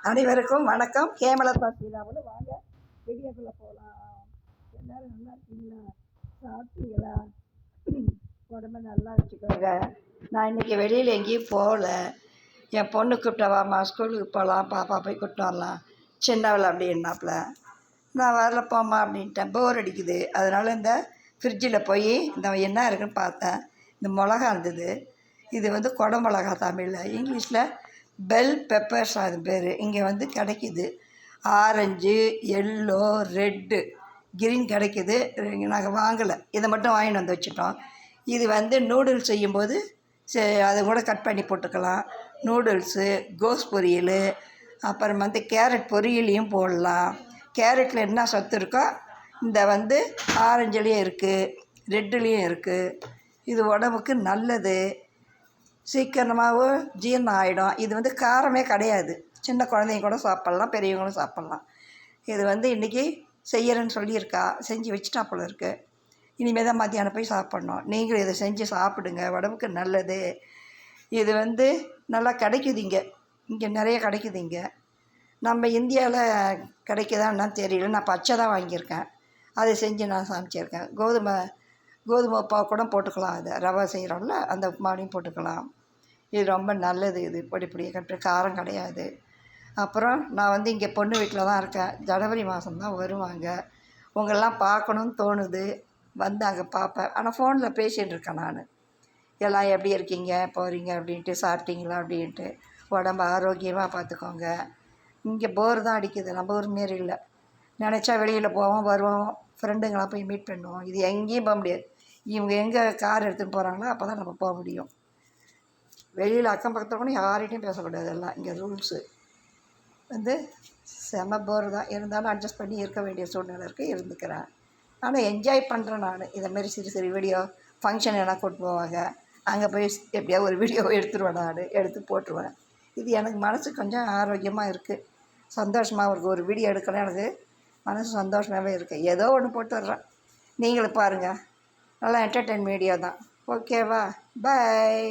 அனைவருக்கும் வணக்கம். ஹேமலதா சீதாவில் வாங்க வீடியோக்குள்ளே போகலாம். எல்லோரும் நல்லா இருக்கீங்களா? சாப்பிட்டீங்களா? உடம்பை நல்லா வச்சுக்கோங்க. நான் இன்றைக்கி வெளியில் எங்கேயும் போகல. என் பொண்ணு கூப்பிட்டவாம்மா ஸ்கூலுக்கு போகலாம், பாப்பா போய் கூப்பிட்டு வரலாம் சின்னவளை அப்படின்னாப்புல. நான் வரல போம்மா அப்படின்ட்டேன். போர் அடிக்குது. அதனால் இந்த ஃப்ரிட்ஜில் போய் இந்த என்ன இருக்குன்னு பார்த்தேன். இந்த மிளகா இருந்தது. இது கொடை மிளகா தமிழில், இங்கிலீஷில் பெல் பெப்பர்ஸ் அது பேர். இங்கே கிடைக்கிது. ஆரஞ்சு, எல்லோ, ரெட்டு, கிரீன் கிடைக்கிது. நாங்கள் வாங்கலை, இதை மட்டும் வாங்கிட்டு வந்து வச்சுட்டோம். இது நூடுல்ஸ் செய்யும்போது அதை கூட கட் பண்ணி போட்டுக்கலாம். நூடுல்ஸு, கோஸ் பொரியல், அப்புறம் கேரட் பொரியலையும் போடலாம். கேரட்டில் என்ன சத்து இருக்கோ இந்த ஆரஞ்சுலேயும் இருக்குது, ரெட்டுலேயும் இருக்குது. இது உடம்புக்கு நல்லது. சீக்கிரமாகவும் ஜீரணம் ஆகிடும். இது காரமே கிடையாது. சின்ன குழந்தைங்க கூட சாப்பிட்லாம், பெரியவங்களும் சாப்பிட்லாம். இது இன்றைக்கி செய்கிறேன்னு சொல்லியிருக்கா, செஞ்சு வச்சுட்டா போல இருக்குது. இனிமேல் தான் மத்தியானம் போய் சாப்பிட்ணும். நீங்களும் இதை செஞ்சு சாப்பிடுங்க, உடம்புக்கு நல்லது. இது நல்லா கிடைக்குது. இங்கே நிறைய கிடைக்குது. இங்கே நம்ம இந்தியாவில் கிடைக்குதான்னு தெரியல. நான் பச்சை தான் வாங்கியிருக்கேன். அதை செஞ்சு நான் சமைச்சிருக்கேன். கோதுமை உப்புமா கூட போட்டுக்கலாம். அதை ரவை செய்கிறோம்ல, அந்த உப்புமாவையும் போட்டுக்கலாம். இது ரொம்ப நல்லது. இது பொடி கட்டு, காரம் கிடையாது. அப்புறம் நான் இங்கே பொண்ணு வீட்டில் தான் இருக்கேன். ஜனவரி மாதம்தான் வருவாங்க. உங்களெல்லாம் பார்க்கணுன்னு தோணுது. அங்கே பார்ப்பேன். ஆனால் ஃபோனில் பேசிகிட்டு இருக்கேன் நான். எல்லாம் எப்படி இருக்கீங்க, போகிறீங்க அப்படின்ட்டு, சாப்பிட்டீங்களா அப்படின்ட்டு. உடம்பு ஆரோக்கியமாக பார்த்துக்கோங்க. இங்கே போர் தான் அடிக்குது. நம்ம ஊர் மாரி இல்லை. நினச்சா வெளியில் போவோம், வருவோம், ஃப்ரெண்டுங்களாம் போய் மீட் பண்ணுவோம். இது எங்கேயும் போக முடியாது. இவங்க எங்கே கார் எடுத்துகிட்டு போகிறாங்களோ அப்போ தான் நம்ம போக முடியும். வெளியில் அக்கம் பக்கத்தில் கூட யார்கிட்டையும் பேசக்கூடாது. எல்லாம் இங்கே ரூல்ஸு செம போர் தான். இருந்தாலும் அட்ஜஸ்ட் பண்ணி இருக்க வேண்டிய சூழ்நிலை இருக்குது, இருந்துக்கிறேன். ஆனால் என்ஜாய் பண்ணுறேன் நான். இதேமாரி சிறு வீடியோ ஃபங்க்ஷன் எல்லாம் கூட்டு போவாங்க, அங்கே போய் எப்படியாவது ஒரு வீடியோ எடுத்துருவேன். நான் எடுத்து போட்டுருவேன். இது எனக்கு மனசு கொஞ்சம் ஆரோக்கியமாக இருக்குது, சந்தோஷமாக இருக்குது. ஒரு வீடியோ எடுக்கலாம், எனக்கு மனசு சந்தோஷமாகவே இருக்குது. ஏதோ ஒன்று போட்டுடுறேன். நீங்களும் பாருங்கள். நல்லா என்டர்டெயின் வீடியோ தான். ஓகேவா? பாய்.